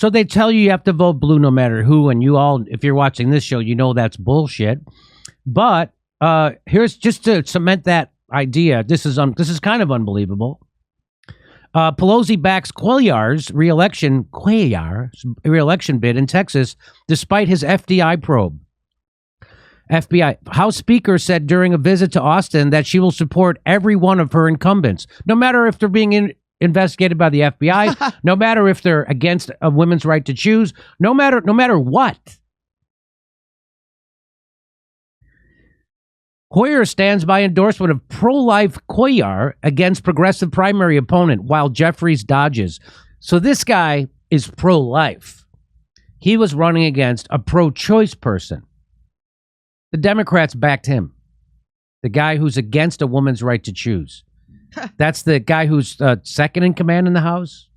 So they tell you have to vote blue no matter who, and you all, if you're watching this show, you know that's bullshit. But here's just to cement that idea. This is kind of unbelievable. Pelosi backs Cuellar's reelection bid in Texas, despite his FDI probe. FBI House Speaker said during a visit to Austin that she will support every one of her incumbents, no matter if they're being investigated by the FBI, no matter if they're against a women's right to choose, no matter what. Cuellar stands by endorsement of pro-life Cuellar against progressive primary opponent, while Jeffries dodges. So this guy is pro-life. He was running against a pro-choice person. The Democrats backed him. The guy who's against a woman's right to choose. That's the guy who's second in command in the House.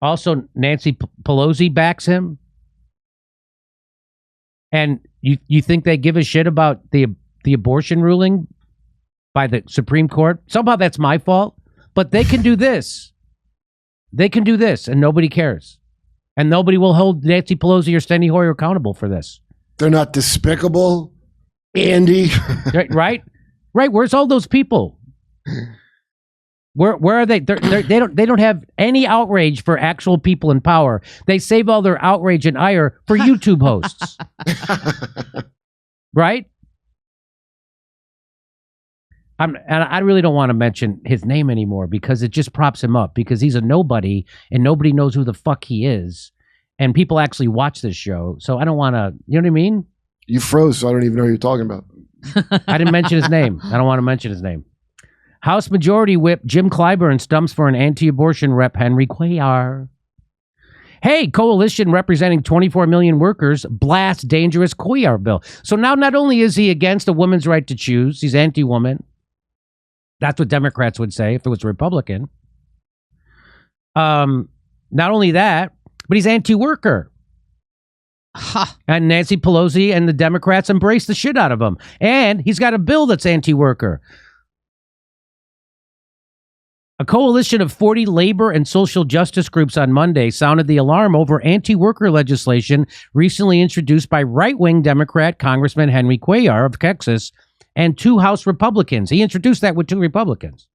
Also, Nancy Pelosi backs him. And you think they give a shit about the abortion ruling by the Supreme Court? Somehow that's my fault. But they can do this. They can do this, and nobody cares. And nobody will hold Nancy Pelosi or Steny Hoyer accountable for this. They're not despicable, Andy. Right? Where's all those people? Where are they? They don't have any outrage for actual people in power. They save all their outrage and ire for YouTube hosts. Right? And I really don't want to mention his name anymore because it just props him up because he's a nobody and nobody knows who the fuck he is. And people actually watch this show. So I don't want to, you know what I mean? You froze, so I don't even know who you're talking about. I didn't mention his name. I don't want to mention his name. House Majority Whip Jim Clyburn stumps for an anti-abortion rep Henry Cuellar. Hey, coalition representing 24 million workers blasts dangerous Cuellar bill. So now not only is he against a woman's right to choose, he's anti-woman. That's what Democrats would say if it was a Republican. Not only that, but he's anti-worker. And Nancy Pelosi and the Democrats embrace the shit out of him. And he's got a bill that's anti-worker. A coalition of 40 labor and social justice groups on Monday sounded the alarm over anti-worker legislation recently introduced by right-wing Democrat Congressman Henry Cuellar of Texas and 2 House Republicans. He introduced that with 2 Republicans.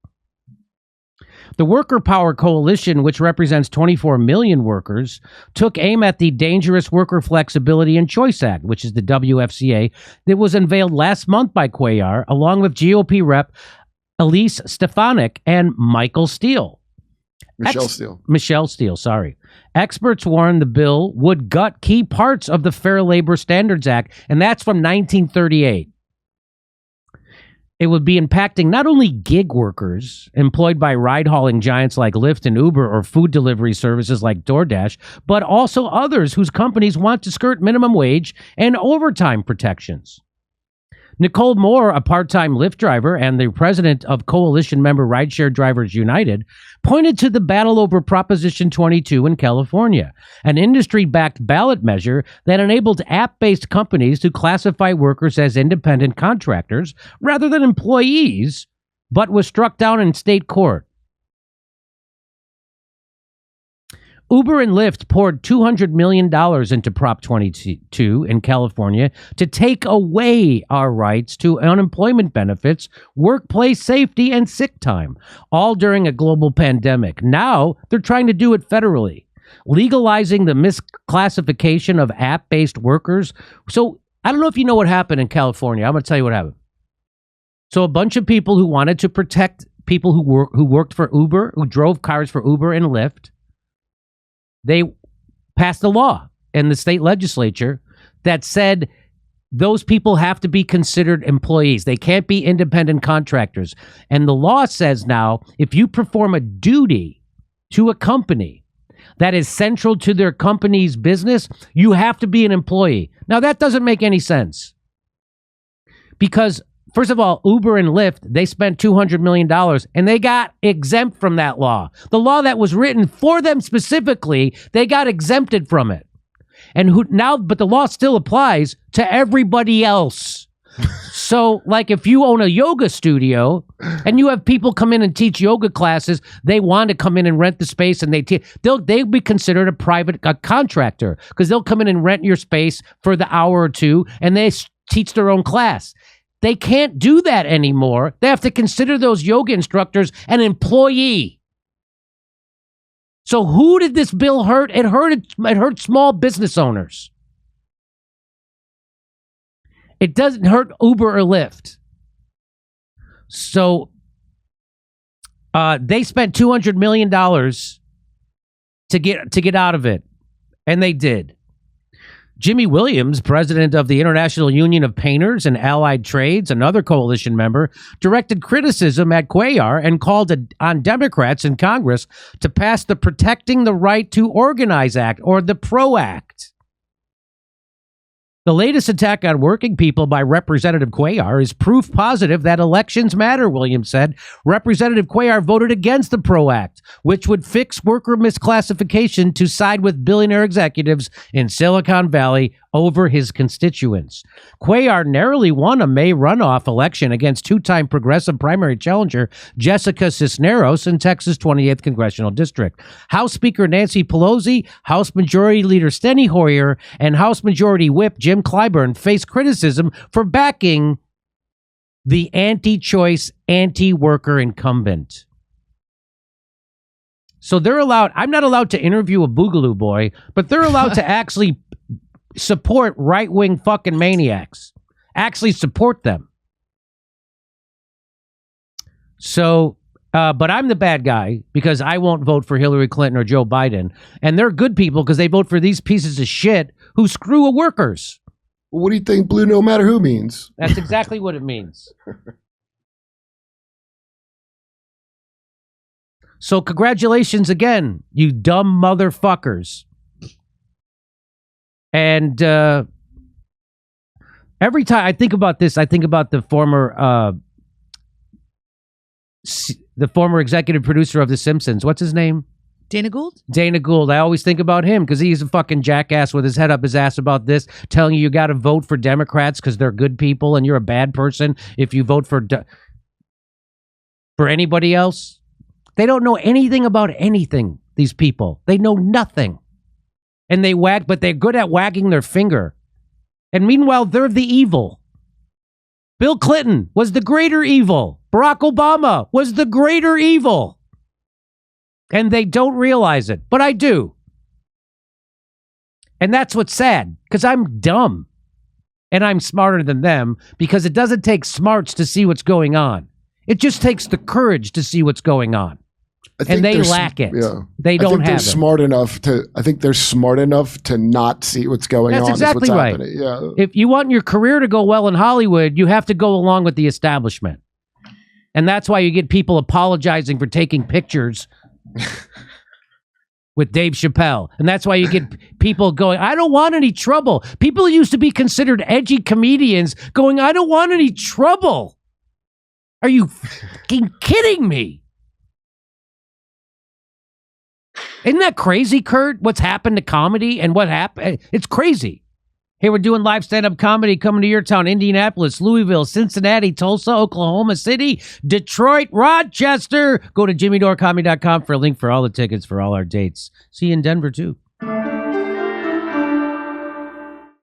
The Worker Power Coalition, which represents 24 million workers, took aim at the Dangerous Worker Flexibility and Choice Act, which is the WFCA, that was unveiled last month by Cuellar, along with GOP Rep. Elise Stefanik and Michael Steele. Michelle Steele, sorry. Experts warn the bill would gut key parts of the Fair Labor Standards Act, and that's from 1938. It would be impacting not only gig workers employed by ride-hauling giants like Lyft and Uber or food delivery services like DoorDash, but also others whose companies want to skirt minimum wage and overtime protections. Nicole Moore, a part-time Lyft driver and the president of coalition member Rideshare Drivers United, pointed to the battle over Proposition 22 in California, an industry-backed ballot measure that enabled app-based companies to classify workers as independent contractors rather than employees, but was struck down in state court. Uber and Lyft poured $200 million into Prop 22 in California to take away our rights to unemployment benefits, workplace safety, and sick time, all during a global pandemic. Now they're trying to do it federally, legalizing the misclassification of app-based workers. So I don't know if you know what happened in California. I'm going to tell you what happened. So a bunch of people who wanted to protect people who worked for Uber, who drove cars for Uber and Lyft, they passed a law in the state legislature that said those people have to be considered employees. They can't be independent contractors. And the law says now, if you perform a duty to a company that is central to their company's business, you have to be an employee. Now, that doesn't make any sense. Because, first of all, Uber and Lyft, they spent $200 million and they got exempt from that law. The law that was written for them specifically, they got exempted from it. And but the law still applies to everybody else. So, like, if you own a yoga studio and you have people come in and teach yoga classes, they want to come in and rent the space, and they'll be considered a private contractor because they'll come in and rent your space for the hour or two, and they teach their own class. They can't do that anymore. They have to consider those yoga instructors an employee. So, who did this bill hurt? It hurt small business owners. It doesn't hurt Uber or Lyft. So they spent $200 million to get out of it, and they did. Jimmy Williams, president of the International Union of Painters and Allied Trades, another coalition member, directed criticism at Cuellar and called on Democrats in Congress to pass the Protecting the Right to Organize Act, or the PRO Act. The latest attack on working people by Representative Cuellar is proof positive that elections matter, Williams said. Representative Cuellar voted against the PRO Act, which would fix worker misclassification to side with billionaire executives in Silicon Valley over his constituents. Cuellar narrowly won a May runoff election against two-time progressive primary challenger Jessica Cisneros in Texas' 28th Congressional District. House Speaker Nancy Pelosi, House Majority Leader Steny Hoyer, and House Majority Whip Jim Clyburn face criticism for backing the anti-choice, anti-worker incumbent. So they're allowed, I'm not allowed to interview a Boogaloo Boy, but they're allowed to actually support right-wing fucking maniacs. Actually support them. So, but I'm the bad guy because I won't vote for Hillary Clinton or Joe Biden. And they're good people because they vote for these pieces of shit who screw workers. What do you think blue no matter who means? That's exactly what it means. So congratulations again, you dumb motherfuckers. And every time I think about this, I think about the former executive producer of The Simpsons. What's his name? Dana Gould? Dana Gould. I always think about him because he's a fucking jackass with his head up his ass about this, telling you got to vote for Democrats because they're good people and you're a bad person if you vote for anybody else. They don't know anything about anything, these people. They know nothing. And they wag, but they're good at wagging their finger. And meanwhile, they're the evil. Bill Clinton was the greater evil. Barack Obama was the greater evil. And they don't realize it, but I do. And that's what's sad, because I'm dumb. And I'm smarter than them, because it doesn't take smarts to see what's going on. It just takes the courage to see what's going on. And they lack it. Yeah. They don't have it. I think they're smart enough to not see what's going on. That's exactly right. Happening. Yeah. If you want your career to go well in Hollywood, you have to go along with the establishment. And that's why you get people apologizing for taking pictures with Dave Chappelle. And that's why you get people going, I don't want any trouble. People who used to be considered edgy comedians going, I don't want any trouble. Are you fucking kidding me? Isn't that crazy, Kurt? What's happened to comedy and what happened? It's crazy. Hey, we're doing live stand-up comedy coming to your town, Indianapolis, Louisville, Cincinnati, Tulsa, Oklahoma City, Detroit, Rochester. Go to jimmydorecomedy.com for a link for all the tickets for all our dates. See you in Denver, too.